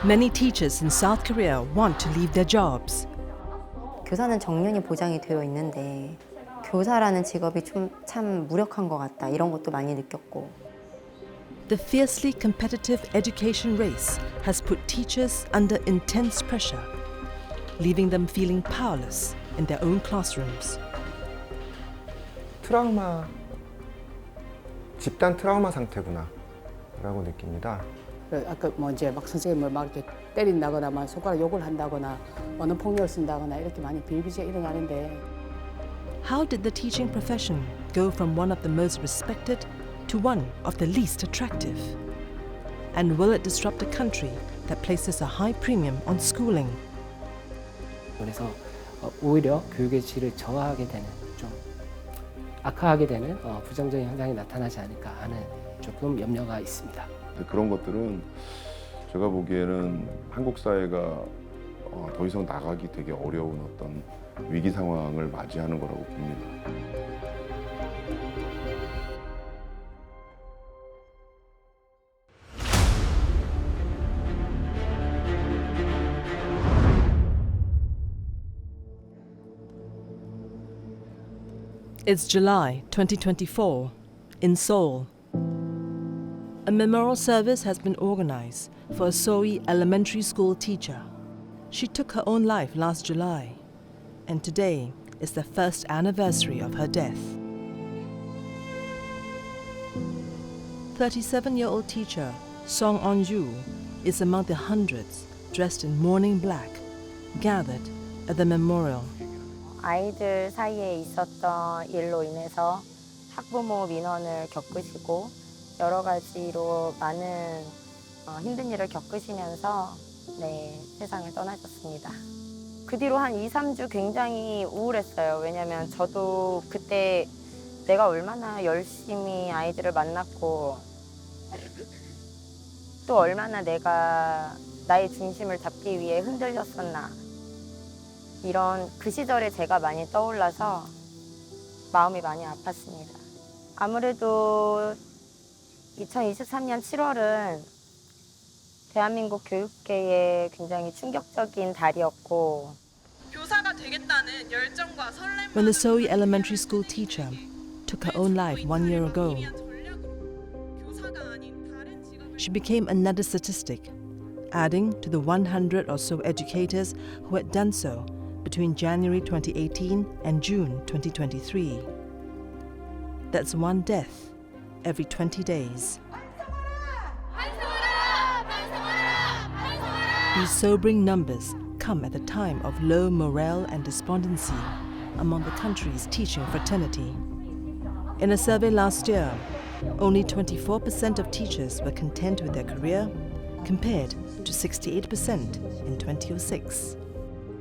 Many teachers in South Korea want to leave their jobs. 교사는 정년이 보장이 되어 있는데 교사라는 직업이 참 무력한 것 같다 이런 것도 많이 느꼈고 The fiercely competitive education race has put teachers under intense pressure, leaving them feeling powerless in their own classrooms. 집단 트라우마 상태구나 라고 느낍니다. 아까 뭐 이제 막 선생님을 막 이렇게 때린다거나 막 손가락 욕을 한다거나 언어 폭력을 쓴다거나 이렇게 많이 비일비재가 일어나는데 How did the teaching profession go from one of the most respected to one of the least attractive? And will it disrupt a country that places a high premium on schooling? 그래서 오히려 교육의 질을 저하하게 되는 좀 악화하게 되는 부정적인 현상이 나타나지 않을까 하는 조금 염려가 있습니다. 그런 것들은 제가 보기에는 한국 사회가 더 이상 나가기 되게 어려운 어떤 위기 상황을 맞이하는 거라고 봅니다. It's July 2024 in Seoul. A memorial service has been organized for a Seoul elementary school teacher. She took her own life last July, and today is the first anniversary of her death. 37-year-old teacher Song On-yu is among the hundreds dressed in mourning black gathered at the memorial. 아이들 사이에 있었던 일로 인해서 학부모 민원을 겪으시고 여러 가지로 많은 힘든 일을 겪으시면서 세상을 떠나셨습니다. 그 뒤로 한 2, 3주 굉장히 우울했어요. 왜냐면 저도 그때 내가 얼마나 열심히 아이들을 만났고 또 얼마나 내가 나의 중심을 잡기 위해 흔들렸었나 이런 그 시절에 제가 많이 떠올라서 마음이 많이 아팠습니다. 아무래도 2023년 7월은 대한민국 교육계에 굉장히 충격적인 달이었고 교사가 되겠다는 열정과 설렘 When the Seoul elementary school teacher took her own life 1 year ago, she became another statistic, adding to the 100 or so educators who had done so between January 2018 and June 2023. That's one death every 20 days. These sobering numbers come at a time of low morale and despondency among the country's teaching fraternity. In a survey last year, only 24% of teachers were content with their career, compared to 68% in 2006.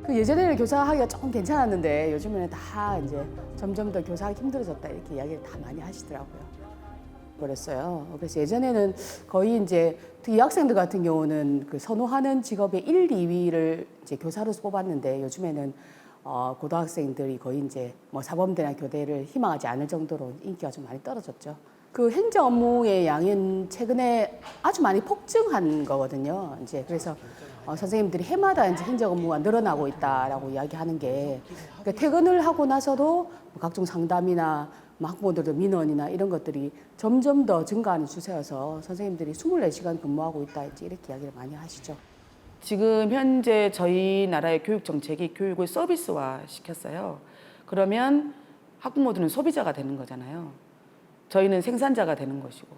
그 예전에는 교사하기가 조금 괜찮았는데 요즘에는 다 이제 점점 더 교사하기 힘들어졌다 이렇게 이야기를 다 많이 하시더라고요. 그랬어요. 그래서 예전에는 거의 이제 특히 여학생들 같은 경우는 그 선호하는 직업의 1, 2위를 이제 교사로서 뽑았는데 요즘에는 고등학생들이 거의 이제 뭐 사범대나 교대를 희망하지 않을 정도로 인기가 좀 많이 떨어졌죠. 그 행정 업무의 양은 최근에 아주 많이 폭증한 거거든요. 이제 그래서 선생님들이 해마다 이제 행정 업무가 늘어나고 있다라고 이야기하는 게 그러니까 퇴근을 하고 나서도 각종 상담이나 학부모들도 민원이나 이런 것들이 점점 더 증가하는 추세여서 선생님들이 24시간 근무하고 있다 이렇게 이야기를 많이 하시죠. 지금 현재 저희 나라의 교육 정책이 교육을 서비스화 시켰어요. 그러면 학부모들은 소비자가 되는 거잖아요. 저희는 생산자가 되는 것이고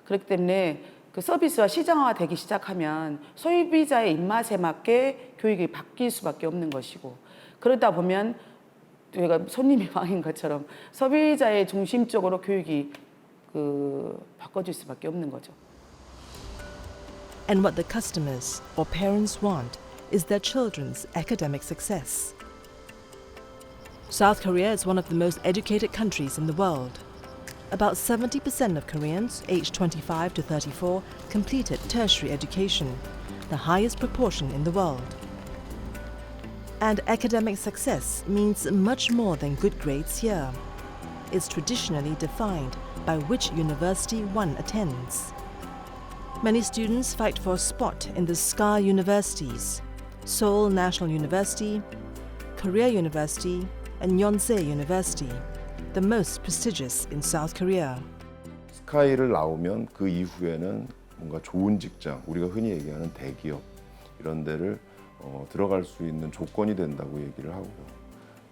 그렇기 때문에 그 서비스와 시장화가 되기 시작하면 소비자의 입맛에 맞게 교육이 바뀔 수밖에 없는 것이고 그러다 보면 저희가 손님이 왕인 것처럼 소비자의 중심적으로 교육이 바꿔질 수밖에 없는 거죠. And what the customers or parents want is their children's academic success. South Korea is one of the most educated countries in the world. About 70% of Koreans aged 25 to 34 completed tertiary education, the highest proportion in the world. And academic success means much more than good grades here. It's traditionally defined by which university one attends. Many students fight for a spot in the SCAR universities, Seoul National University, Korea University, and Yonsei University, the most prestigious in South Korea. 스카이를 나오면 그 이후에는 뭔가 좋은 직장, 우리가 흔히 얘기하는 대기업 이런 데를 들어갈 수 있는 조건이 된다고 얘기를 하고요.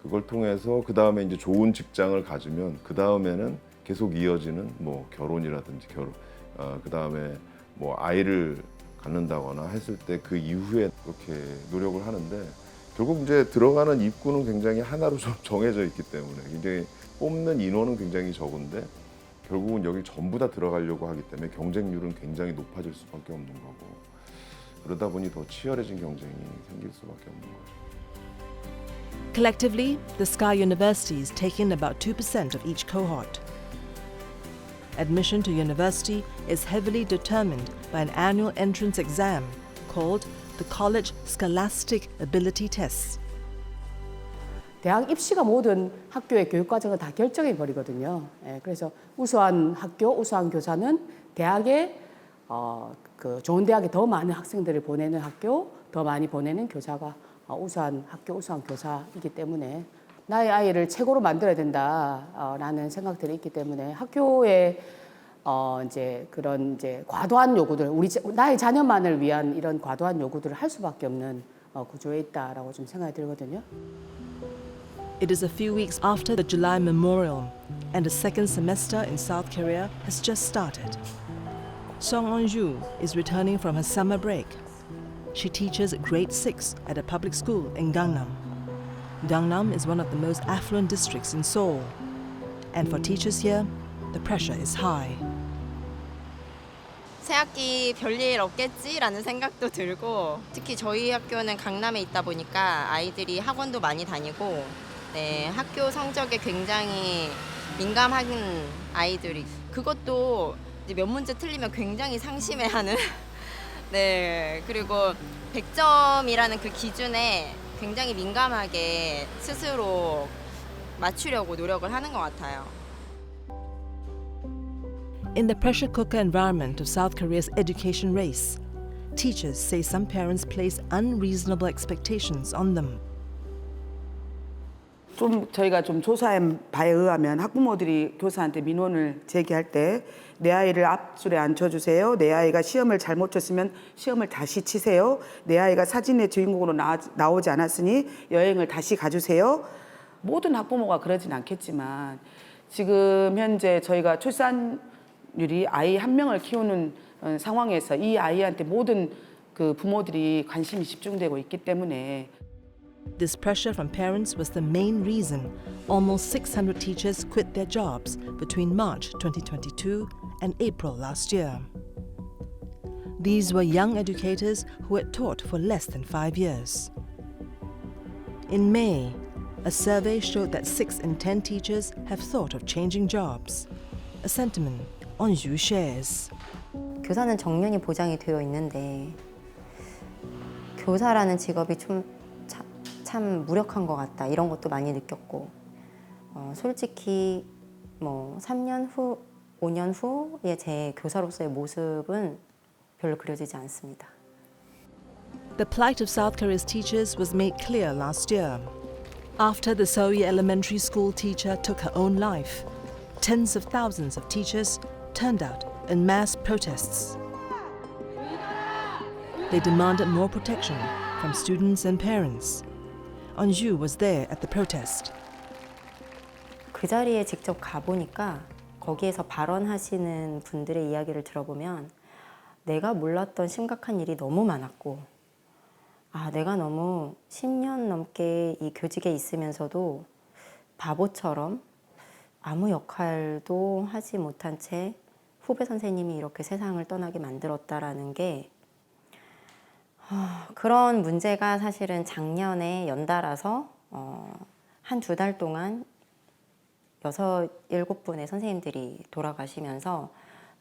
그걸 통해서 그 다음에 이제 좋은 직장을 가지면 그 다음에는 계속 이어지는 뭐 결혼이라든지 그 다음에 뭐 아이를 갖는다거나 했을 때 그 이후에 그렇게 노력을 하는데 결국 이제 들어가는 입구는 굉장히 하나로 좀 정해져 있기 때문에 굉장히 뽑는 인원은 굉장히 적은데 결국은 여기 전부 다 들어가려고 하기 때문에 경쟁률은 굉장히 높아질 수밖에 없는 거고 그러다 보니 더 치열해진 경쟁이 생길 수밖에 없는 거죠. Collectively, the SCAR universities take in about 2% of each cohort. Admission to university is heavily determined by an annual entrance exam called the College Scholastic Ability Tests. 대학 입시가 모든 학교의 교육 과정을 다 결정해 버리거든요. 그래서 우수한 학교, 우수한 교사는 대학에 그 좋은 대학에 더 많은 학생들을 보내는 학교, 더 많이 보내는 교사가 우수한 학교, 우수한 교사이기 때문에 나의 아이를 최고로 만들어야 된다라는 생각들이 있기 때문에 학교에 이제 그런 이제 과도한 요구들, 나의 자녀만을 위한 이런 과도한 요구들을 할 수밖에 없는 구조에 있다라고 좀 생각이 들거든요. It is a few weeks after the July Memorial, and the second semester in South Korea has just started. Song Eun-ju is returning from her summer break. She teaches grade 6 at a public school in Gangnam. Gangnam is one of the most affluent districts in Seoul, and for teachers here, the pressure is high. 새학기 별일 없겠지라는 생각도 들고 특히 저희 학교는 강남에 있다 보니까 아이들이 학원도 많이 다니고 네, 학교 성적에 굉장히 민감한 아이들이 그것도 이제 몇 문제 틀리면 굉장히 상심해하는 네 그리고 100점이라는 그 기준에 굉장히 민감하게 스스로 맞추려고 노력을 하는 것 같아요. In the pressure cooker environment of South Korea's education race, teachers say some parents place unreasonable expectations on them. 좀 저희가 좀 조사한 바에 의하면 학부모들이 교사한테 민원을 제기할 때 내 아이를 앞줄에 앉혀주세요. 내 아이가 시험을 잘못 쳤으면 시험을 다시 치세요. 내 아이가 사진의 주인공으로 나오지 않았으니 여행을 다시 가주세요. 모든 학부모가 그러진 않겠지만 지금 현재 저희가 출산율이 아이 한 명을 키우는 상황에서 이 아이한테 모든 그 부모들이 관심이 집중되고 있기 때문에 This pressure from parents was the main reason almost 600 teachers quit their jobs between March 2022 and April last year. These were young educators who had taught for less than 5 years. In May, a survey showed that 6 in 10 teachers have thought of changing jobs, a sentiment Eun-ju shares. 교사는 정년이 보장이 되어 있는데 교사라는 직업이 참 무력한 것 같다 이런 것도 많이 느꼈고 솔직히 뭐 3년 후, 5년 후에 제 교사로서의 모습은 별로 그려지지 않습니다. The plight of South Korea's teachers was made clear last year. After the Seoul elementary school teacher took her own life, tens of thousands of teachers turned out in mass protests. They demanded more protection from students and parents. Eun-ju was there at the protest. 그 자리에 직접 가보니까 거기에서 발언하시는 분들의 이야기를 들어보면 내가 몰랐던 심각한 일이 너무 많았고 내가 너무 10년 넘게 이 교직에 있으면서도 바보처럼 아무 역할도 하지 못한 채 후배 선생님이 이렇게 세상을 떠나게 만들었다라는 게 그런 문제가 사실은 작년에 연달아서 한 2달 동안 6, 7분의 선생님들이 돌아가시면서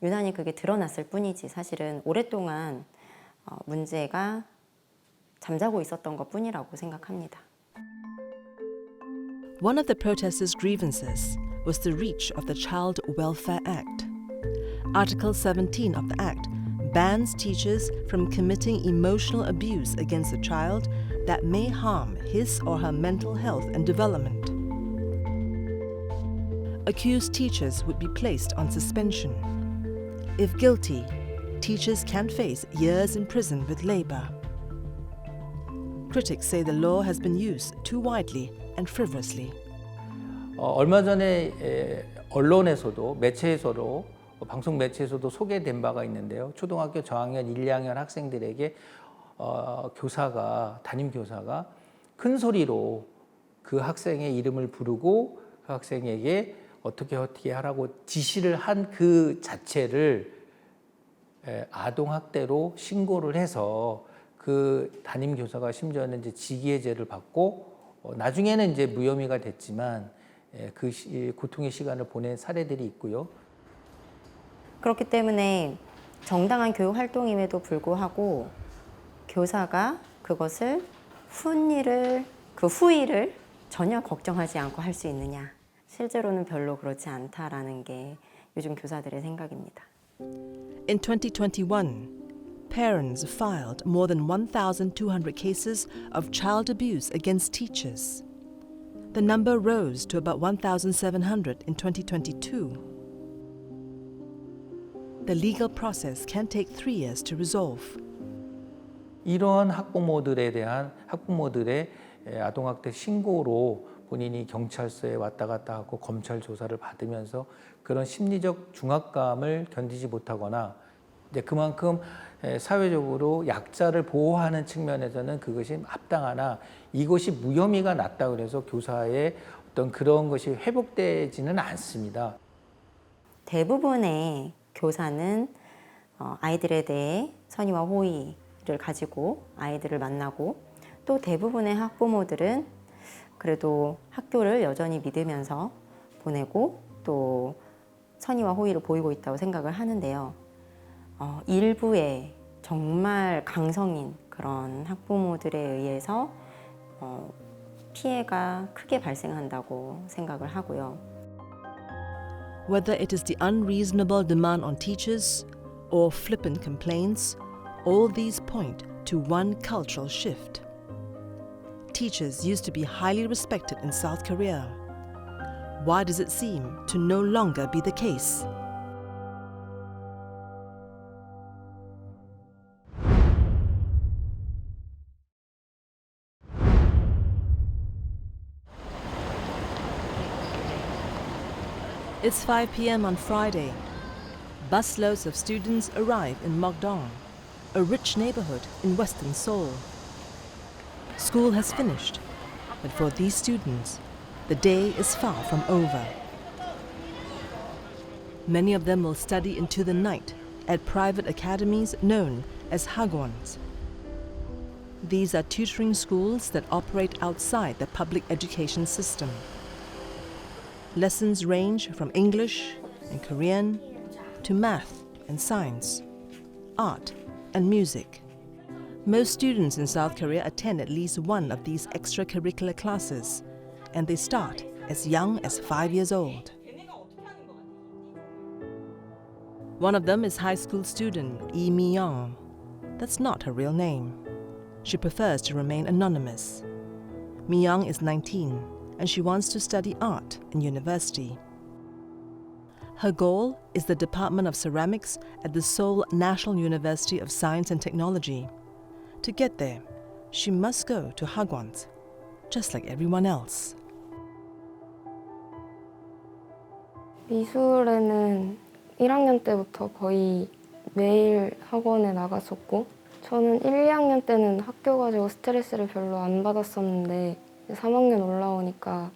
유난히 그게 드러났을 뿐이지 사실은 오랫동안 문제가 잠자고 있었던 것 뿐이라고 생각합니다. One of the protesters' grievances was the reach of the Child Welfare Act. Article 17 of the Act bans teachers from committing emotional abuse against a child that may harm his or her mental health and development. Accused teachers would be placed on suspension. If guilty, teachers can face years in prison with labor. Critics say the law has been used too widely and frivolously. 얼마 전에 언론에서도 매체에서도 방송 매체에서도 소개된 바가 있는데요. 초등학교 저학년 1, 2학년 학생들에게 담임 교사가 큰 소리로 그 학생의 이름을 부르고 그 학생에게 어떻게 하라고 지시를 한 그 자체를 아동학대로 신고를 해서 그 담임 교사가 심지어는 이제 직위해제를 받고 나중에는 이제 무혐의가 됐지만 그 고통의 시간을 보낸 사례들이 있고요. 그렇기 때문에 정당한 교육 활동임에도 불구하고 교사가 그것을 그 후일을 전혀 걱정하지 않고 할 수 있느냐. 실제로는 별로 그렇지 않다라는 게 요즘 교사들의 생각입니다. In 2021, parents filed more than 1,200 cases of child abuse against teachers. The number rose to about 1,700 in 2022. The legal process can take 3 years to resolve. 이러한 학부모들의 아동학대 신고로 본인이 경찰서에 왔다 갔다 하고 검찰 조사를 받으면서 그런 심리적 중압감을 견디지 못하거나 이제 그만큼 사회적으로 약자를 보호하는 측면에서는 그것이 합당하나 이것이 무혐의가 낮다 그래서 교사의 어떤 그런 것이 회복되지는 않습니다. 대부분의 교사는 아이들에 대해 선의와 호의를 가지고 아이들을 만나고 또 대부분의 학부모들은 그래도 학교를 여전히 믿으면서 보내고 또 선의와 호의를 보이고 있다고 생각을 하는데요. 일부의 정말 강성인 그런 학부모들에 의해서 피해가 크게 발생한다고 생각을 하고요. Whether it is the unreasonable demand on teachers or flippant complaints, all these point to one cultural shift. Teachers used to be highly respected in South Korea. Why does it seem to no longer be the case? It's 5 p.m. on Friday. Busloads of students arrive in Mokdong, a rich neighborhood in western Seoul. School has finished, but for these students, the day is far from over. Many of them will study into the night at private academies known as hagwons. These are tutoring schools that operate outside the public education system. Lessons range from English and Korean to math and science, art and music. Most students in South Korea attend at least one of these extracurricular classes, and they start as young as 5 years old. One of them is high school student Lee Mi-young. That's not her real name. She prefers to remain anonymous. Mi-young is 19, and she wants to study art in university. Her goal is the Department of Ceramics at the Seoul National University of Science and Technology. To get there, she must go to hagwons, just like everyone else. 미술에는 1학년 때부터 거의 매일 학원에 나갔었고 저는 1, 2학년 때는 학교 가지고 스트레스를 별로 안 받았었는데 3학년 올라오니까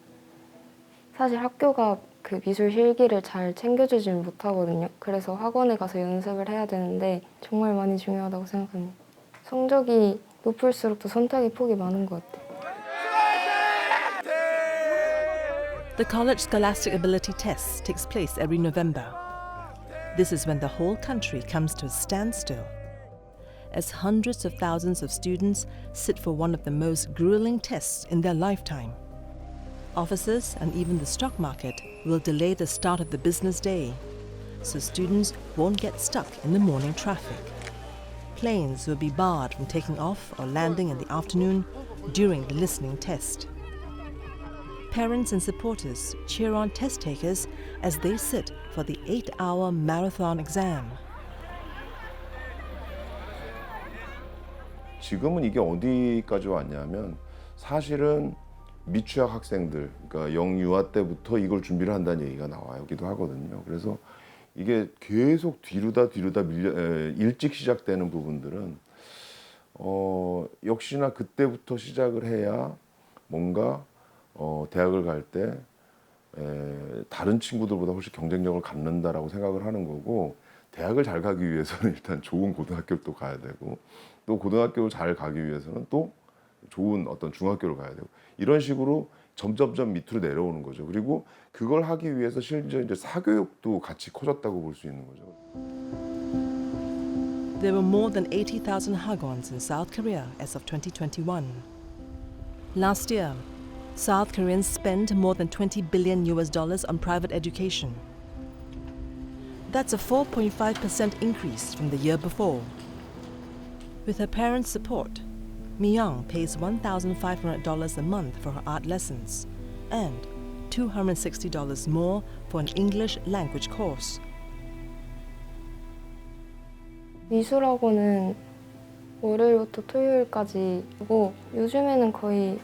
사실 학교가 그 미술 실기를 잘 챙겨주질 못하거든요. 그래서 학원에 가서 연습을 해야 되는데 정말 많이 중요하다고 생각합니다. 성적이 높을수록 더 선택의 폭이 많은 것 같아요. The College Scholastic Ability Test takes place every November. This is when the whole country comes to a standstill, as hundreds of thousands of students sit for one of the most grueling tests in their lifetime. Offices and even the stock market will delay the start of the business day, so students won't get stuck in the morning traffic. planes will be barred from taking off or landing in the afternoon during the listening test. Parents and supporters cheer on test takers as they sit for the 8-hour marathon exam. 지금은 이게 어디까지 왔냐면 사실은 미취학 학생들, 그러니까 영유아 때부터 이걸 준비를 한다는 얘기가 나와기도 하거든요. 그래서 이게 계속 뒤로다 일찍 시작되는 부분들은 역시나 그때부터 시작을 해야 뭔가 대학을 갈 때 다른 친구들보다 훨씬 경쟁력을 갖는다라고 생각을 하는 거고, 대학을 잘 가기 위해서는 일단 좋은 고등학교를 또 가야 되고, 또 고등학교를 잘 가기 위해서는 또 좋은 어떤 중학교를 가야 되고, 이런 식으로 점점점 밑으로 내려오는 거죠. 그리고 그걸 하기 위해서 실제 이제 사교육도 같이 커졌다고 볼 수 있는 거죠. There were more than 80,000 Hagwons in South Korea as of 2021. Last year, South Koreans spent more than $20 billion on private education. That's a 4.5% increase from the year before. With her parents' support, Mi-young pays $1,500 a month for her art lessons and $260 more for an English language course. 미술학원은 월요일부터 토요일까지고 요즘에는 거의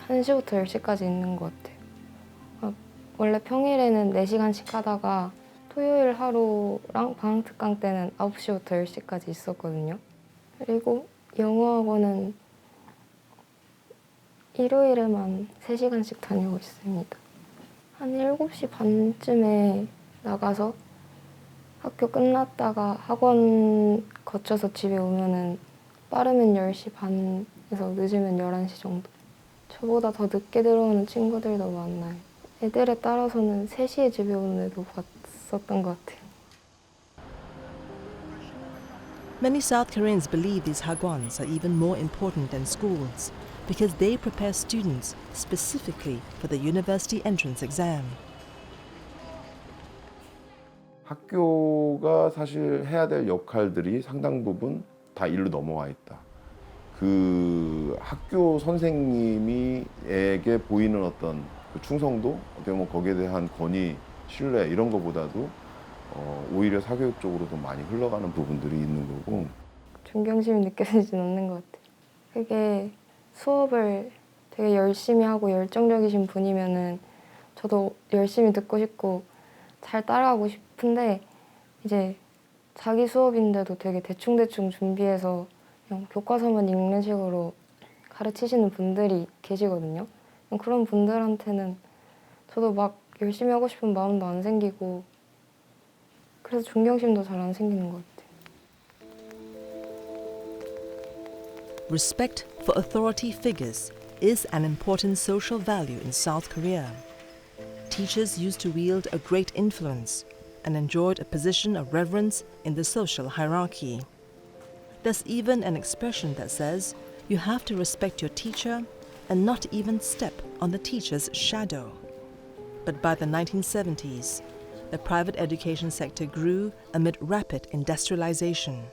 1시부터 10시까지 있는 것 같아요. 원래 평일에는 4시간씩 하다가 토요일 하루랑 방학특강 때는 9시부터 10시까지 있었거든요. 그리고 영어학원은 일요일에만 3시간씩 다니고 있습니다. 한 7시 반쯤에 나가서 학교 끝났다가 학원 거쳐서 집에 오면은 빠르면 10시 반에서 늦으면 11시 정도. 저보다 더 늦게 들어오는 친구들도 많아요. 애들에 따라서는 3시에 집에 오는 애도 봤었던 것 같아요. Many South Koreans believe these hagwons are even more important than schools because they prepare students specifically for the university entrance exam. 학교가 사실 해야 될 역할들이 상당 부분 다 일로 넘어와 있다. 그 학교 선생님이에게 보이는 어떤 그 충성도, 어떻게 보면 거기에 대한 권위, 신뢰 이런 거보다도 오히려 사교육 쪽으로 더 많이 흘러가는 부분들이 있는 거고. 존경심이 느껴지진 않는 것 같아요. 그게 수업을 되게 열심히 하고 열정적이신 분이면은 저도 열심히 듣고 싶고 잘 따라하고 싶은데 이제 자기 수업인데도 되게 대충대충 준비해서 그냥 교과서만 읽는 식으로 가르치시는 분들이 계시거든요. 그런 분들한테는 저도 막 열심히 하고 싶은 마음도 안 생기고 그래서 존경심도 잘 안 생기는 것 같아요. Respect for authority figures is an important social value in South Korea. Teachers used to wield a great influence and enjoyed a position of reverence in the social hierarchy. There's even an expression that says you have to respect your teacher and not even step on the teacher's shadow. But by the 1970s, the private education sector grew amid rapid industrialization.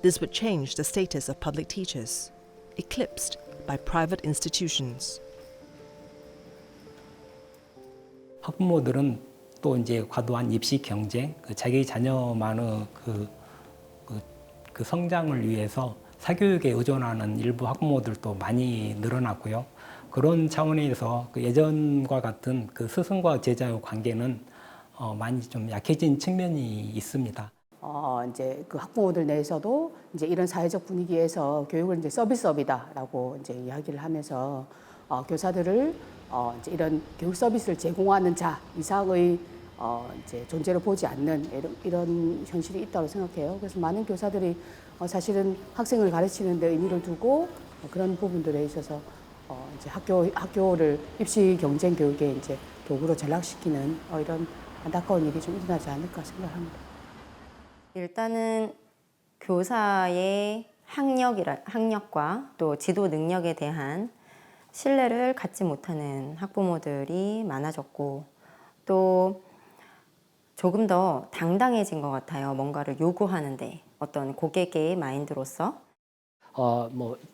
This would change the status of public teachers, eclipsed by private institutions. 학부모들은 또 이제 과도한 입시 경쟁, 자기 자녀만의 그 성장을 위해서 사교육에 의존하는 일부 학부모들도 많이 늘어났고요. 그런 차원에서 그 예전과 같은 그 스승과 제자의 관계는 많이 좀 약해진 측면이 있습니다. 이제 그 학부모들 내에서도 이제 이런 사회적 분위기에서 교육을 이제 서비스업이다라고 이제 이야기를 하면서 교사들을 이제 이런 교육 서비스를 제공하는 자 이상의 이제 존재로 보지 않는 이런 현실이 있다고 생각해요. 그래서 많은 교사들이 사실은 학생을 가르치는 데 의미를 두고 그런 부분들에 있어서 이제 학교를 입시 경쟁 교육에 이제 도구로 전락시키는 이런 안타까운 일이 좀 일어나지 않을까 생각합니다. 일단은 교사의 학력과 또 지도 능력에 대한 신뢰를 갖지 못하는 학부모들이 많아졌고 또 조금 더 당당해진 것 같아요. 뭔가를 요구하는데 어떤 고객의 마인드로서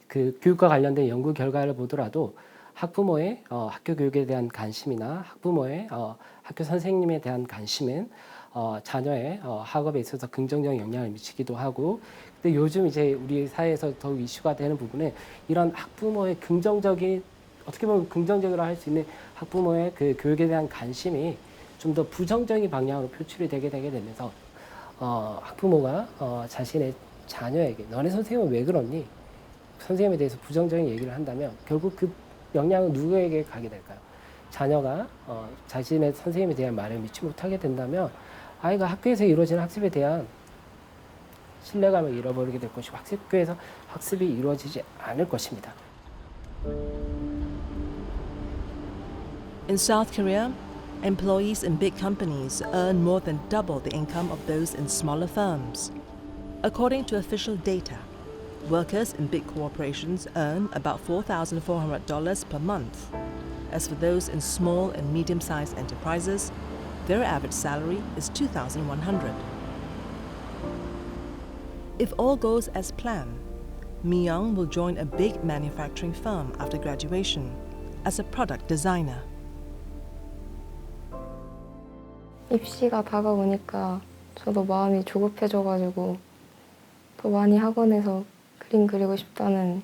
그 교육과 관련된 연구 결과를 보더라도 학부모의 학교 교육에 대한 관심이나 학부모의 학교 선생님에 대한 관심은 자녀의 학업에 있어서 긍정적인 영향을 미치기도 하고, 근데 요즘 이제 우리 사회에서 더욱 이슈가 되는 부분은 이런 학부모의 긍정적인, 어떻게 보면 긍정적으로 할 수 있는 학부모의 그 교육에 대한 관심이 좀 더 부정적인 방향으로 표출이 되게 되면서 학부모가 자신의 자녀에게 너네 선생님은 왜 그러니? 선생님에 대해서 부정적인 얘기를 한다면 결국 그 영향은 누구에게 가게 될까요? 자녀가 자신의 선생님에 대한 말을 믿지 못하게 된다면 아이가 학교에서 이루어지는 학습에 대한 신뢰감을 잃어버리게 될 것이고 학교에서 학습이 이루어지지 않을 것입니다. In South Korea, employees in big companies earn more than double the income of those in smaller firms. According to official data, workers in big corporations earn about $4,400 per month. As for those in small and medium-sized enterprises, their average salary is $2,100. If all goes as planned, Mi-young will join a big manufacturing firm after graduation as a product designer. 입시가 다가오니까 저도 마음이 조급해져가지고 더 많이 학원에서 그림 그리고 싶다는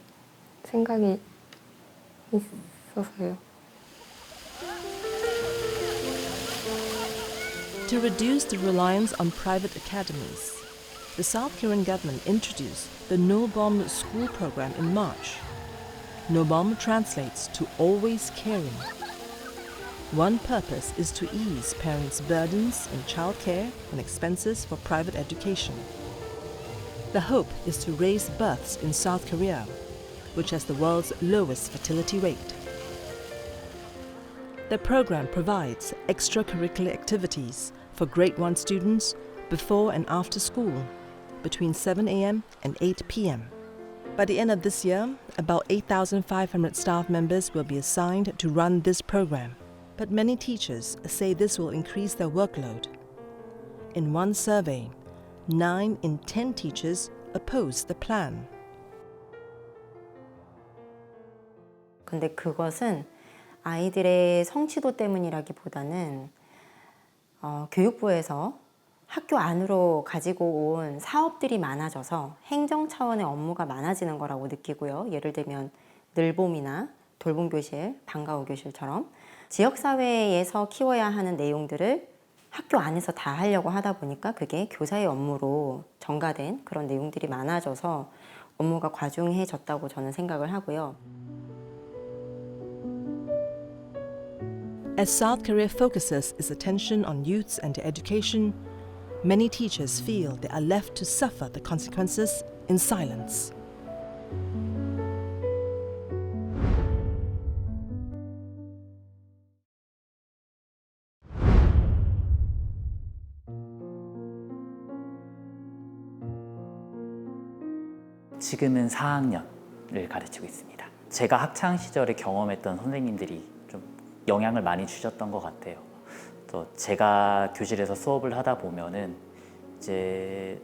생각이 있어서요. To reduce the reliance on private academies, the South Korean government introduced the No-Bomb school program in March. No-Bomb translates to always caring. One purpose is to ease parents' burdens in childcare and expenses for private education. The hope is to raise births in South Korea, which has the world's lowest fertility rate. The program provides extracurricular activities for Grade 1 students before and after school, between 7 a.m. and 8 p.m. By the end of this year, about 8,500 staff members will be assigned to run this program. But many teachers say this will increase their workload. In one survey, 9 in 10 teachers oppose the plan. 근데 그것은 아이들의 성취도 때문이라기보다는 교육부에서 학교 안으로 가지고 온 사업들이 많아져서 행정 차원의 업무가 많아지는 거라고 느끼고요. 예를 들면 늘봄이나 돌봄교실, 방과후 교실처럼 지역사회에서 키워야 하는 내용들을 학교 안에서 다 하려고 하다 보니까 그게 교사의 업무로 전가된 그런 내용들이 많아져서 업무가 과중해졌다고 저는 생각을 하고요. As South Korea focuses its attention on youths and their education, many teachers feel they are left to suffer the consequences in silence. 지금은 4학년을 가르치고 있습니다. 제가 학창 시절에 경험했던 선생님들이 좀 영향을 많이 주셨던 것 같아요. 또 제가 교실에서 수업을 하다 보면은 이제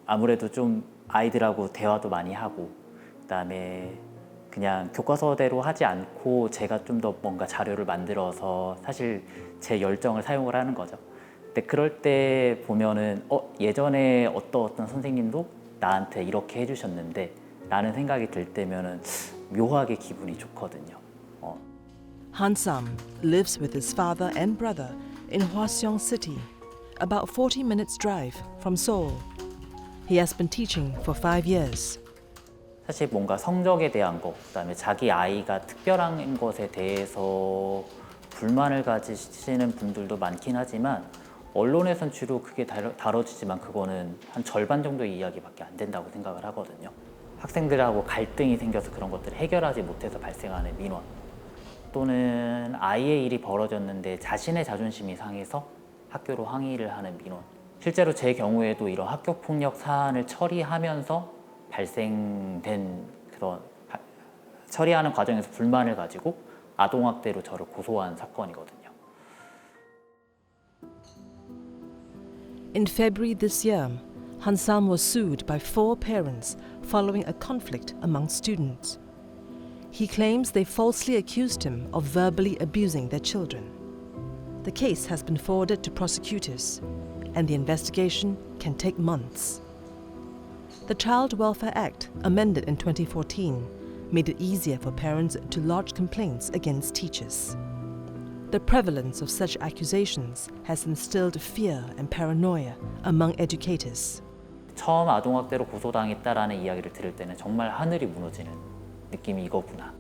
아무래도 좀 아이들하고 대화도 많이 하고, 그다음에 그냥 교과서대로 하지 않고 제가 좀 더 뭔가 자료를 만들어서 사실 제 열정을 사용을 하는 거죠. 근데 그럴 때 보면은 예전에 어떤 선생님도 나한테 이렇게 해주셨는데 라는 생각이 들 때면은 묘하게 기분이 좋거든요. Han-sam lives with his father and brother in Hwaseong City, about 40 minutes drive from Seoul. He has been teaching for 5 years. 사실 뭔가 성적에 대한 것, 그다음에 자기 아이가 특별한 것에 대해서 불만을 가지시는 분들도 많긴 하지만 언론에선 주로 그게 다뤄지지만 그거는 한 절반 정도의 이야기밖에 안 된다고 생각을 하거든요. 학생들하고 갈등이 생겨서 그런 것들을 해결하지 못해서 발생하는 민원, 또는 아이의 일이 벌어졌는데 자신의 자존심이 상해서 학교로 항의를 하는 민원. 실제로 제 경우에도 이런 학교폭력 사안을 처리하면서 발생된 그런 처리하는 과정에서 불만을 가지고 아동학대로 저를 고소한 사건이거든요. In February this year, Hansam was sued by 4 parents following a conflict among students. He claims they falsely accused him of verbally abusing their children. The case has been forwarded to prosecutors, and the investigation can take months. The Child Welfare Act, amended in 2014, made it easier for parents to lodge complaints against teachers. The prevalence of such accusations has instilled fear and paranoia among educators. 처음 아동학대로 고소당했다라는 이야기를 들을 때는 정말 하늘이 무너지는 느낌이 이거구나.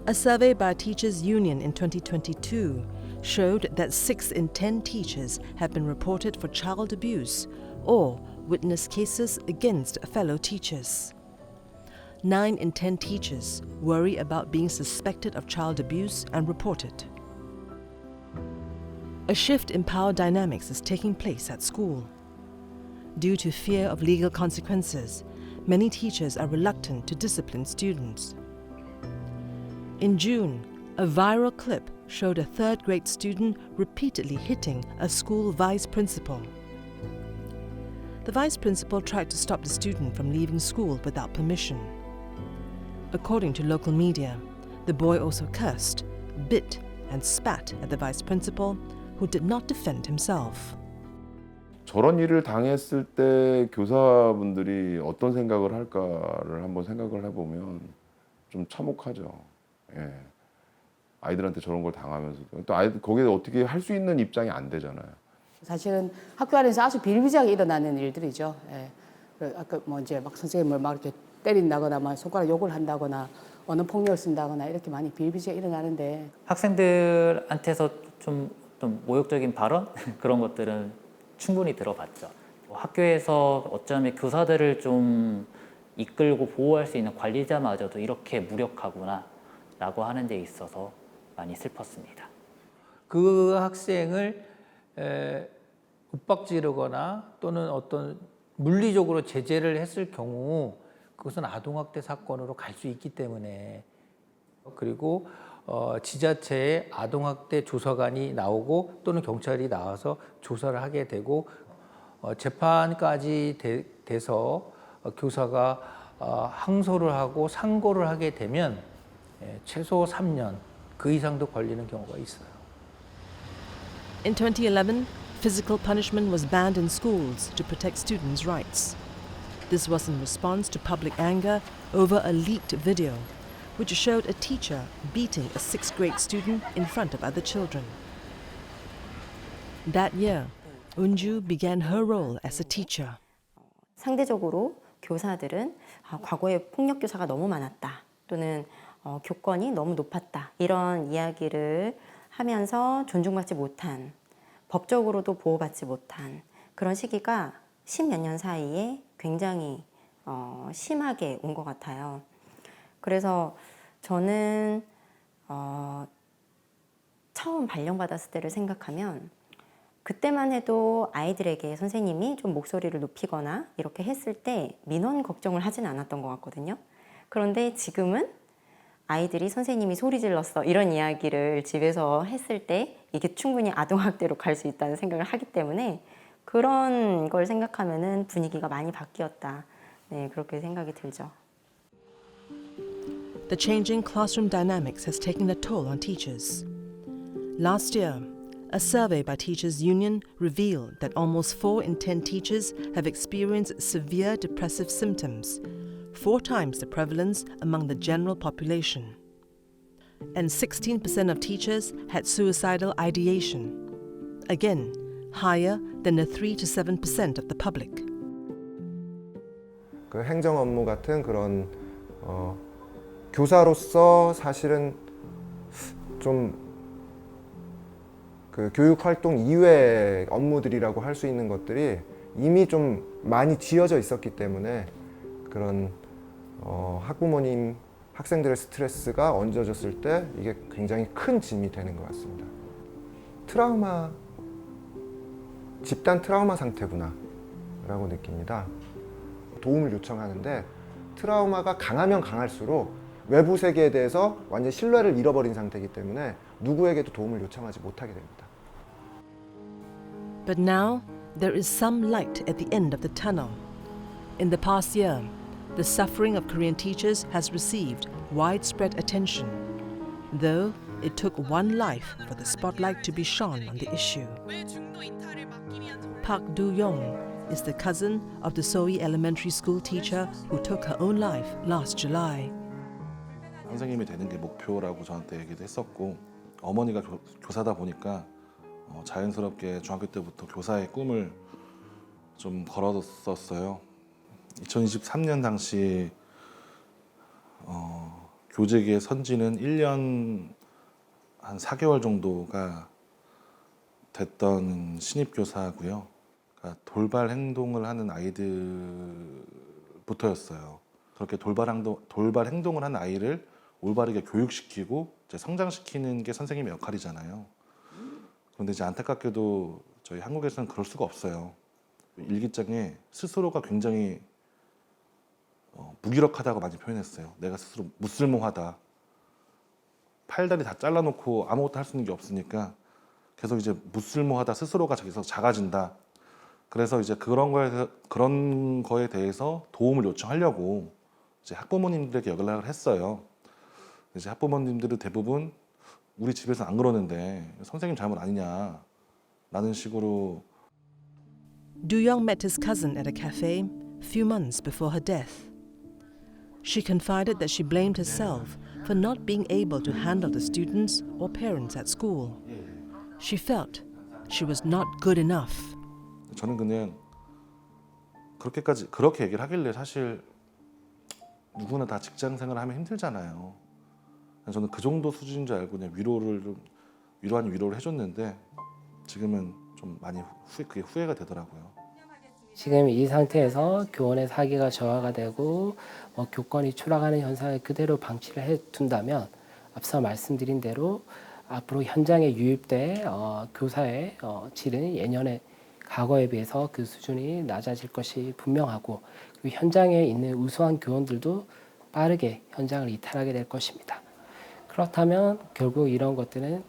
A survey by Teachers Union in 2022 showed that 6 in 10 teachers have been reported for child abuse or witnessed cases against fellow teachers. 9 in 10 teachers worry about being suspected of child abuse and report it. A shift in power dynamics is taking place at school. Due to fear of legal consequences, many teachers are reluctant to discipline students. In June, a viral clip showed a 3rd grade student repeatedly hitting a school vice principal. The vice principal tried to stop the student from leaving school without permission. According to local media, the boy also cursed, bit, and spat at the vice principal, who did not defend himself. 저런 일을 당했을 때 교사분들이 어떤 생각을 할까를 한번 생각을 해보면 좀 참혹하죠. 예. 아이들한테 저런 걸 당하면서도 또 아이들 거기에 어떻게 할 수 있는 입장이 안 되잖아요. 사실은 학교 안에서 아주 비일비재하게 일어나는 일들이죠. 예. 아까 뭐 이제 막 선생님을 막 이렇게 때린다거나 막 손가락 욕을 한다거나 언어 폭력을 쓴다거나 이렇게 많이 비일비재하게 일어나는데 학생들한테서 좀 모욕적인 발언 그런 것들은 충분히 들어봤죠. 학교에서 어쩌면 교사들을 좀 이끌고 보호할 수 있는 관리자마저도 이렇게 무력하구나라고 하는 데 있어서 많이 슬펐습니다. 그 학생을 윽박지르거나 또는 어떤 물리적으로 제재를 했을 경우 그것은 아동학대 사건으로 갈 수 있기 때문에 그리고 지자체에 아동학대 조사관이 나오고 또는 경찰이 나와서 조사를 하게 되고 재판까지 돼서 교사가 항소를 하고 상고를 하게 되면 최소 3년 그 이상도 걸리는 경우가 있어요. In 2011, physical punishment was banned in schools to protect students' rights. This was in response to public anger over a leaked video which showed a teacher beating a 6th grade student in front of other children. That year, Unju began her role as a teacher. 상대적으로 교사들은 과거에 폭력 교사가 너무 많았다 또는 교권이 너무 높았다 이런 이야기를 하면서 존중받지 못한 법적으로도 보호받지 못한 그런 시기가 10몇 년 사이에 굉장히 심하게 온 것 같아요. 그래서 저는 처음 발령받았을 때를 생각하면 그때만 해도 아이들에게 선생님이 좀 목소리를 높이거나 이렇게 했을 때 민원 걱정을 하진 않았던 것 같거든요. 그런데 지금은 아이들이 선생님이 소리 질렀어 이런 이야기를 집에서 했을 때 이게 충분히 아동학대로 갈 수 있다는 생각을 하기 때문에 그런 걸 생각하면은 분위기가 많이 바뀌었다. 네, 그렇게 생각이 들죠. The changing classroom dynamics has taken a toll on teachers. Last year, a survey by Teachers Union revealed that almost 4 in 10 teachers have experienced severe depressive symptoms, 4 times the prevalence among the general population. And 16% of teachers had suicidal ideation, again, higher than the 3 to 7% of the public. 그 행정 업무 같은 그런 교사로서 사실은 좀 그 교육 활동 이외의 업무들이라고 할 수 있는 것들이 이미 좀 많이 지어져 있었기 때문에 그런 학부모님, 학생들의 스트레스가 얹어졌을 때 이게 굉장히 큰 짐이 되는 것 같습니다. 트라우마, 집단 트라우마 상태구나 라고 느낍니다. 도움을 요청하는데 트라우마가 강하면 강할수록 외부 세계에 대해서 완전 신뢰를 잃어버린 상태이기 때문에 누구에게도 도움을 요청하지 못하게 됩니다. But now, there is some light at the end of the tunnel. In the past year, the suffering of Korean teachers has received widespread attention, though it took one life for the spotlight to be shone on the issue. Park Do-young is the cousin of the Soe Elementary School teacher who took her own life last July. 선생님이 되는 게 목표라고 저한테 얘기도 했었고, 어머니가 교사다 보니까 자연스럽게 중학교 때부터 교사의 꿈을 좀 걸어뒀었어요. 2023년 당시 교직의 선지는 1년 한 4개월 정도가 됐던 신입교사고요. 그러니까 돌발 행동을 하는 아이들부터였어요. 그렇게 돌발 행동을 한 아이를 올바르게 교육시키고 이제 성장시키는 게 선생님의 역할이잖아요. 그런데 이제 안타깝게도 저희 한국에서는 그럴 수가 없어요. 일기장에 스스로가 굉장히 무기력하다고 많이 표현했어요. 내가 스스로 무쓸모하다. 팔다리 다 잘라놓고 아무것도 할 수 있는 게 없으니까 계속 이제 무쓸모하다, 스스로가 계속 작아진다. 그래서 이제 그런 거에 대해서 도움을 요청하려고 이제 학부모님들에게 연락을 했어요. 이제 학부모님들은 대부분 우리 집에서 안 그러는데 선생님 잘못 아니냐 라는 식으로. Do-young met his cousin at a cafe few months before her death. She confided that she blamed herself for not being able to handle the students or parents at school. She felt she was not good enough. 저는 그냥 그렇게 얘기를 하길래 사실 누구나 다 직장 생활을 하면 힘들잖아요. 저는 그 정도 수준인 줄 알고 그냥 위로한 위로를 해줬는데 지금은 좀 많이 그게 후회가 되더라고요. 지금 이 상태에서 교원의 사기가 저하가 되고 교권이 추락하는 현상을 그대로 방치를 해둔다면 앞서 말씀드린 대로 앞으로 현장에 유입돼 교사의 질은 예년의 과거에 비해서 그 수준이 낮아질 것이 분명하고, 그리고 현장에 있는 우수한 교원들도 빠르게 현장을 이탈하게 될 것입니다. 그렇다면 결국 이런 것들은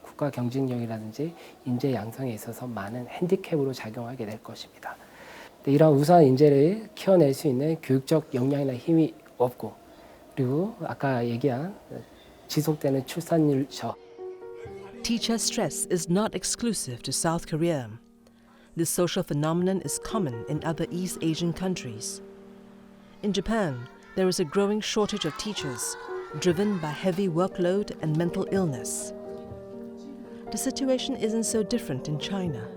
국가 경쟁력이라든지 인재 양성에 있어서 많은 핸디캡으로 작용하게 될 것입니다. 이런 우수한 인재를 키워낼 수 있는 교육적 역량이나 힘이 없고, 그리고 아까 얘기한 지속되는 출산율 저. Teacher stress is not exclusive to South Korea. This social phenomenon is common in other East Asian countries. In Japan, there is a growing shortage of teachers, driven by heavy workload and mental illness. The situation isn't so different in China.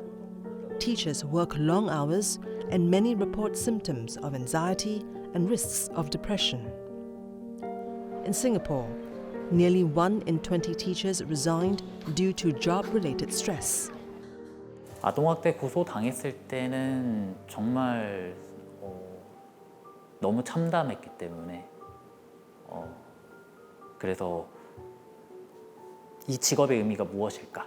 Teachers work long hours and many report symptoms of anxiety and risks of depression. In Singapore, nearly 1 in 20 teachers resigned due to job-related stress. 아동학대 고소 당했을 때는 정말 너무 참담했기 때문에 그래서 이 직업의 의미가 무엇일까?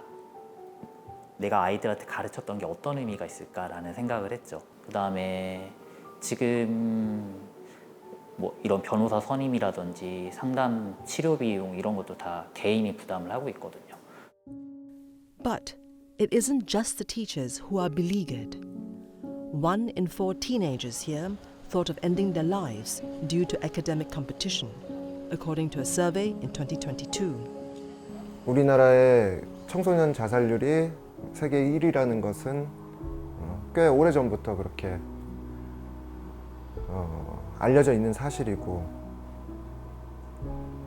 내가 아이들한테 가르쳤던 게 어떤 의미가 있을까라는 생각을 했죠. 그 다음에 지금 뭐 이런 변호사 선임이라든지 상담 치료 비용 이런 것도 다 개인이 부담을 하고 있거든요. But it isn't just the teachers who are beleaguered. 1 in 4 teenagers here thought of ending their lives due to academic competition, according to a survey in 2022. 우리나라의 청소년 자살률이 세계 1위라는 것은 꽤 오래전부터 그렇게 알려져 있는 사실이고,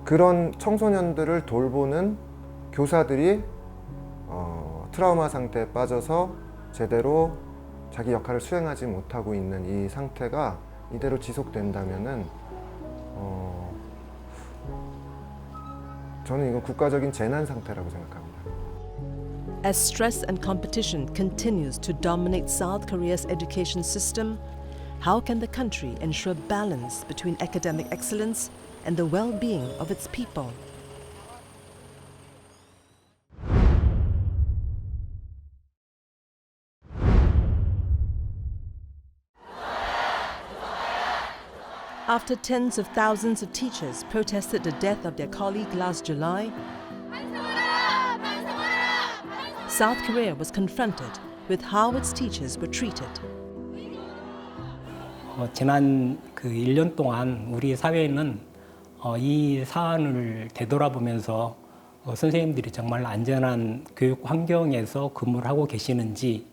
그런 청소년들을 돌보는 교사들이 트라우마 상태에 빠져서 제대로 자기 역할을 수행하지 못하고 있는 이 상태가 이대로 지속된다면은 저는 이건 국가적인 재난 상태라고 생각합니다. As stress and competition continues to dominate South Korea's education system, how can the country ensure balance between academic excellence and the well-being of its people? After tens of thousands of teachers protested the death of their colleague last July, South Korea was confronted with how its teachers were treated. 지난 그 1년 동안 우리 사회는 이 사안을 되돌아보면서 선생님들이 정말 안전한 교육 환경에서 근무를 하고 계시는지,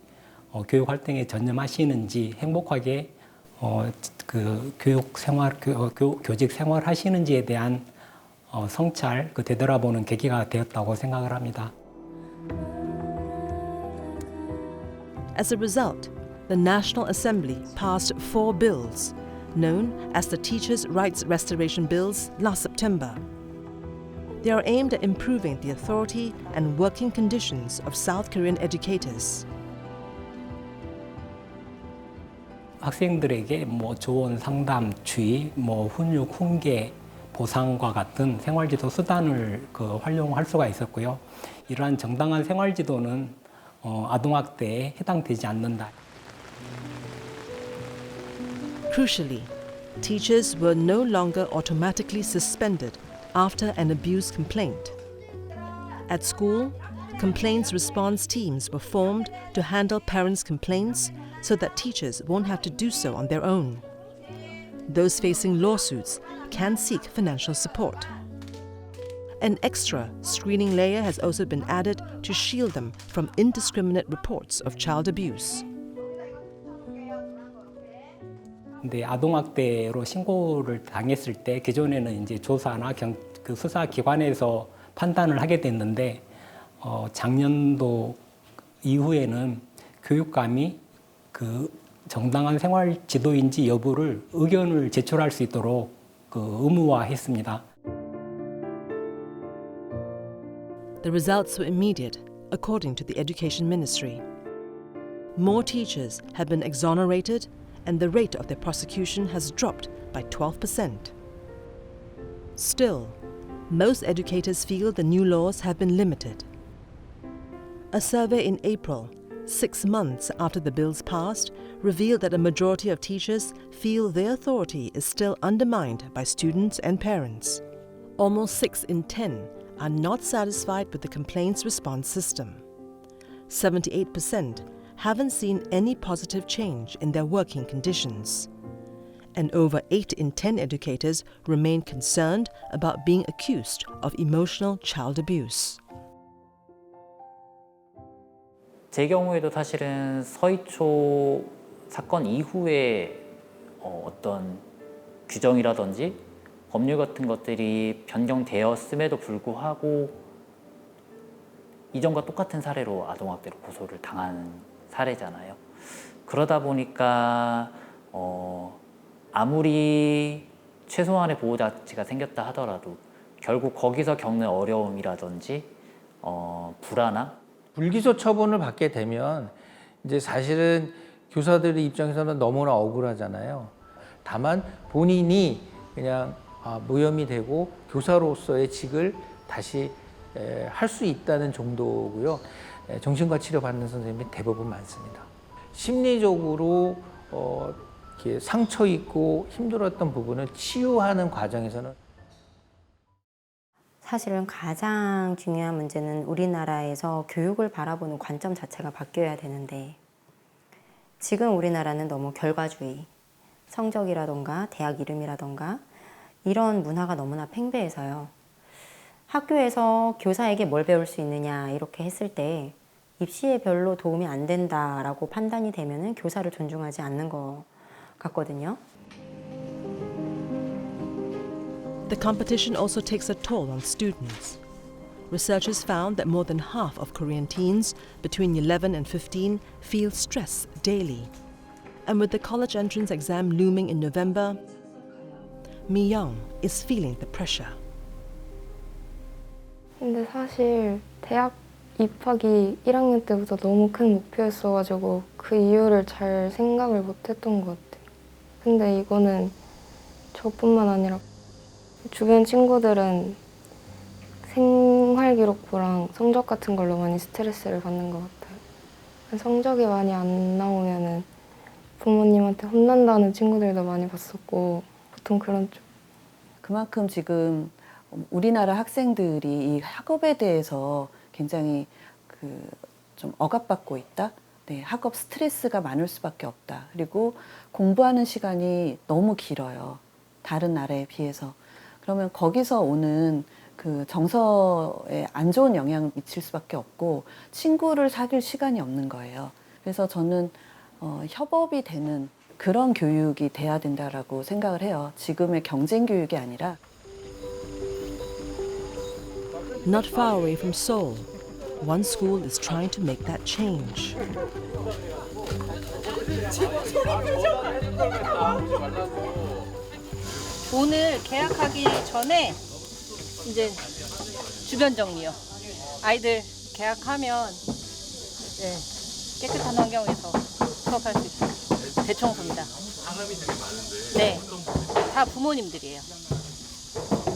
교육 활동에 전념하시는지, 행복하게 그 교육 생활, 교직 생활 하시는지에 대한 성찰, 그 되돌아보는 계기가 되었다고 생각을 합니다. As a result, the National Assembly passed 4 bills, known as the Teachers' Rights Restoration Bills, last September. They are aimed at improving the authority and working conditions of South Korean educators. 학생들에게 뭐 조언, 상담, 주의, 뭐 훈육, 훈계, 보상과 같은 생활지도 수단을 활용할 수가 있었고요. 이러한 정당한 생활지도는 아동학대에 해당되지 않는다. Crucially, teachers were no longer automatically suspended after an abuse complaint. At school, complaints response teams were formed to handle parents' complaints so that teachers won't have to do so on their own. Those facing lawsuits can seek financial support. An extra screening layer has also been added to shield them from indiscriminate reports of child abuse. 근데 아동학대로 신고를 당했을 때 기존에는 이제 조사나 그 수사기관에서 판단을 하게 됐는데 작년도 이후에는 교육감이 그 정당한 생활 지도인지 여부를 의견을 제출할 수 있도록 의무화했습니다. The results were immediate, according to the Education Ministry. More teachers have been exonerated, and the rate of their prosecution has dropped by 12%. Still, most educators feel the new laws have been limited. A survey in April, 6 months after the bills passed, revealed that a majority of teachers feel their authority is still undermined by students and parents. Almost 6 in 10 are not satisfied with the complaints response system. 78% haven't seen any positive change in their working conditions. And over 8 in 10 educators remain concerned about being accused of emotional child abuse. 제 경우에도 사실은 서희초 사건 이후에 어떤 규정이라든지 법률 같은 것들이 변경되었음에도 불구하고 이전과 똑같은 사례로 아동학대로 고소를 당한 사례잖아요. 그러다 보니까 아무리 최소한의 보호 자치가 생겼다 하더라도 결국 거기서 겪는 어려움이라든지 불안함, 불기소 처분을 받게 되면 이제 사실은 교사들의 입장에서는 너무나 억울하잖아요. 다만 본인이 그냥 무혐의 되고 교사로서의 직을 다시 할 수 있다는 정도고요. 정신과 치료 받는 선생님이 대부분 많습니다. 심리적으로 이렇게 상처 있고 힘들었던 부분을 치유하는 과정에서는 사실은 가장 중요한 문제는 우리나라에서 교육을 바라보는 관점 자체가 바뀌어야 되는데 지금 우리나라는 너무 결과주의, 성적이라던가 대학 이름이라던가 이런 문화가 너무나 팽배해서요. 학교에서 교사에게 뭘 배울 수 있느냐 이렇게 했을 때 입시에 별로 도움이 안 된다라고 판단이 되면은 교사를 존중하지 않는 것 같거든요. The competition also takes a toll on students. Researchers found that more than half of Korean teens between 11 and 15 feel stress daily. And with the college entrance exam looming in November, Mi Young is feeling the pressure. 근데 사실 대학 입학이 1학년 때부터 너무 큰 목표였어가지고 그 이유를 잘 생각을 못했던 것 같아요. 근데 이거는 저뿐만 아니라 주변 친구들은 생활기록부랑 성적 같은 걸로 많이 스트레스를 받는 것 같아요. 성적이 많이 안 나오면은 부모님한테 혼난다는 친구들도 많이 봤었고 보통 그런 쪽. 그만큼 지금 우리나라 학생들이 이 학업에 대해서 굉장히 좀 억압받고 있다. 네, 학업 스트레스가 많을 수밖에 없다. 그리고 공부하는 시간이 너무 길어요. 다른 나라에 비해서. 그러면 거기서 오는 그 정서에 안 좋은 영향을 미칠 수밖에 없고 친구를 사귈 시간이 없는 거예요. 그래서 저는 협업이 되는 그런 교육이 돼야 된다라고 생각을 해요. 지금의 경쟁 교육이 아니라. Not far away from Seoul, one school is trying to make that change. 오늘 계약하기 전에 이제 주변 정리요. 아이들 계약하면 깨끗한 환경에서 수업할 수 있어요. 대청소입니다. 상암이 되게 많은데 네, 다 부모님들이에요.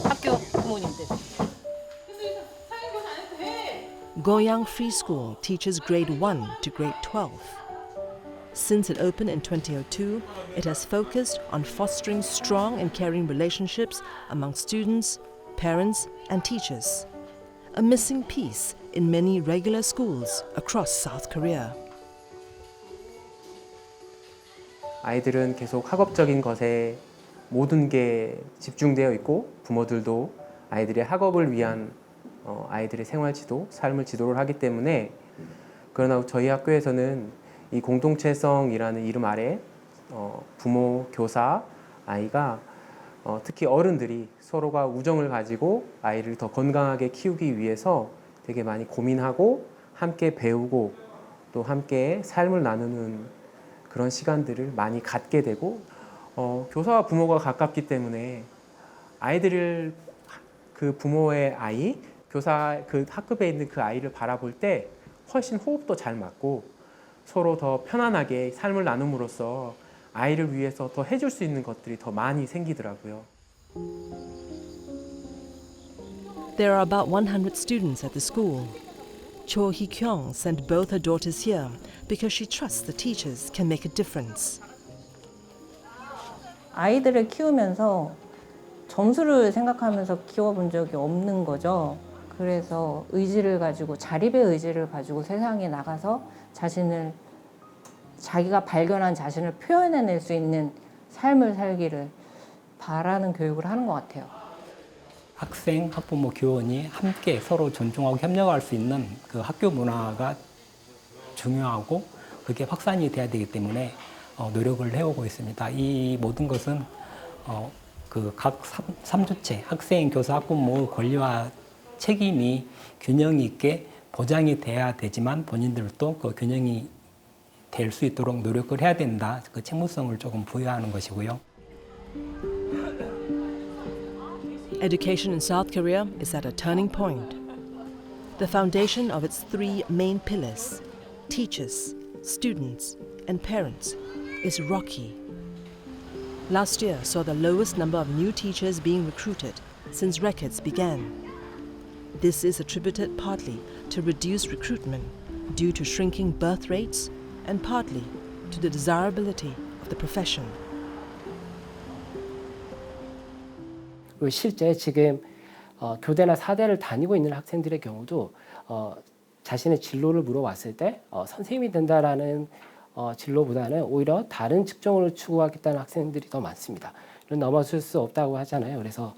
학교 부모님들. Goyang Free School teaches grade 1 to grade 12. Since it opened in 2002, it has focused on fostering strong and caring relationships among students, parents, and teachers. A missing piece in many regular schools across South Korea. 아이들은 계속 학업적인 것에 모든 게 집중되어 있고 부모들도 아이들의 학업을 위한 아이들의 생활 지도, 삶을 지도를 하기 때문에 그러나 저희 학교에서는 이 공동체성이라는 이름 아래 부모, 교사, 아이가 특히 어른들이 서로가 우정을 가지고 아이를 더 건강하게 키우기 위해서 되게 많이 고민하고 함께 배우고 또 함께 삶을 나누는 그런 시간들을 많이 갖게 되고 교사와 부모가 가깝기 때문에 아이들을 그 부모의 아이, 교사 그 학급에 있는 그 아이를 바라볼 때 훨씬 호흡도 잘 맞고 서로 더 편안하게 삶을 나눔으로써 아이를 위해서 더 해줄 수 있는 것들이 더 많이 생기더라고요. There are about 100 students at the school. Cho Hee-kyung sent both her daughters here because she trusts the teachers can make a difference. 아이들을 키우면서 점수를 생각하면서 키워본 적이 없는 거죠. 그래서 의지를 가지고 자립의 의지를 가지고 세상에 나가서 자기가 발견한 자신을 표현해낼 수 있는 삶을 살기를 바라는 교육을 하는 것 같아요. 학생, 학부모, 교원이 함께 서로 존중하고 협력할 수 있는 그 학교 문화가 중요하고 그게 확산이 돼야 되기 때문에 노력을 해오고 있습니다. 이 모든 것은 그 각 3주체, 학생, 교사, 학부모의 권리와 책임이 균형 있게 보장이 돼야 되지만 본인들도 그 균형이 될 수 있도록 노력을 해야 된다. 그 책무성을 조금 부여하는 것이고요. Education in South Korea is at a turning point. The foundation of its three main pillars, teachers, students, and parents, is rocky. Last year saw the lowest number of new teachers being recruited since records began. This is attributed partly to reduced recruitment due to shrinking birth rates and partly to the desirability of the profession. 실제 지금 교대나 사대를 다니고 있는 학생들의 경우도 자신의 진로를 물어봤을 때 선생님이 된다라는 진로보다는 오히려 다른 직종을 추구하겠다는 학생들이 더 많습니다. 이런 넘어설 수 없다고 하잖아요. 그래서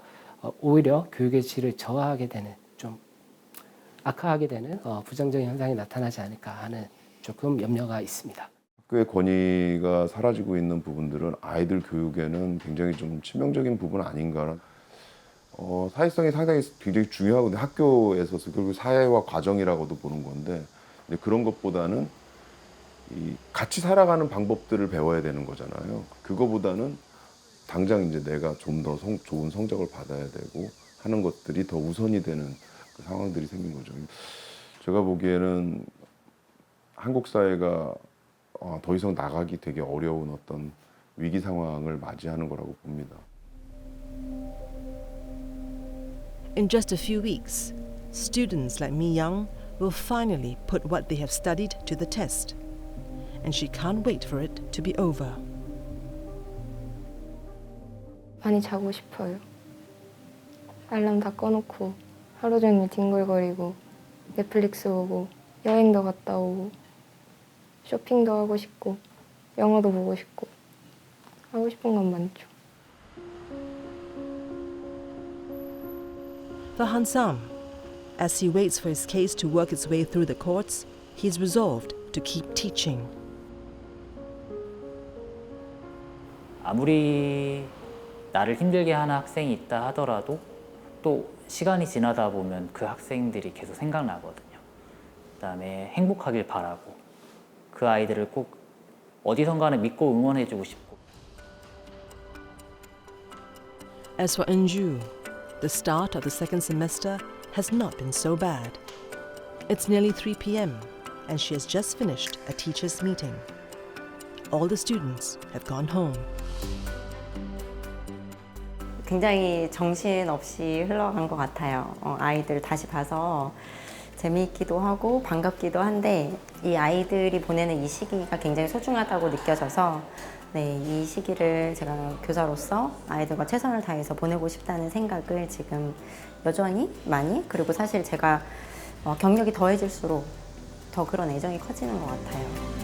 오히려 교육의 질을 저하하게 되는, 좀 악화하게 되는 부정적인 현상이 나타나지 않을까 하는 조금 염려가 있습니다. 학교의 권위가 사라지고 있는 부분들은 아이들 교육에는 굉장히 좀 치명적인 부분 아닌가. 사회성이 상당히 굉장히 중요하거든요. 학교에서 결국 사회화 과정이라고도 보는 건데 근데 그런 것보다는 이 같이 살아가는 방법들을 배워야 되는 거잖아요. 그거보다는 당장 이제 내가 좀 더 좋은 성적을 받아야 되고 하는 것들이 더 우선이 되는 그 상황들이 생긴 거죠. 제가 보기에는 한국 사회가 더 이상 나가기 되게 어려운 어떤 위기 상황을 맞이하는 거라고 봅니다. In just a few weeks, students like Mi Young will finally put what they have studied to the test, and she can't wait for it to be over. 많이 자고 싶어요. 알람 다 꺼놓고 하루 종일 뒹굴거리고 넷플릭스 보고 여행도 갔다 오고 쇼핑도 하고 싶고 영화도 보고 싶고 하고 싶은 건 많죠. For Han-sam, as he waits for his case to work its way through the courts, he's resolved to keep teaching. 아무리 나를 힘들게 하는 학생이 있다 하더라도 또 시간이 지나다 보면 그 학생들이 계속 생각나거든요. 그다음에 행복하길 바라고 그 아이들을 꼭 어디선가는 믿고 응원해주고 싶고. As for Eunju, the start of the second semester has not been so bad. It's nearly 3 p.m. and she has just finished a teachers' meeting. All the students have gone home. 굉장히 정신없이 흘러간 것 같아요. 아이들 다시 봐서 재미있기도 하고 반갑기도 한데 이 아이들이 보내는 이 시기가 굉장히 소중하다고 느껴져서 네, 이 시기를 제가 교사로서 아이들과 최선을 다해서 보내고 싶다는 생각을 지금 여전히 많이, 그리고 사실 제가 경력이 더해질수록 더 그런 애정이 커지는 것 같아요.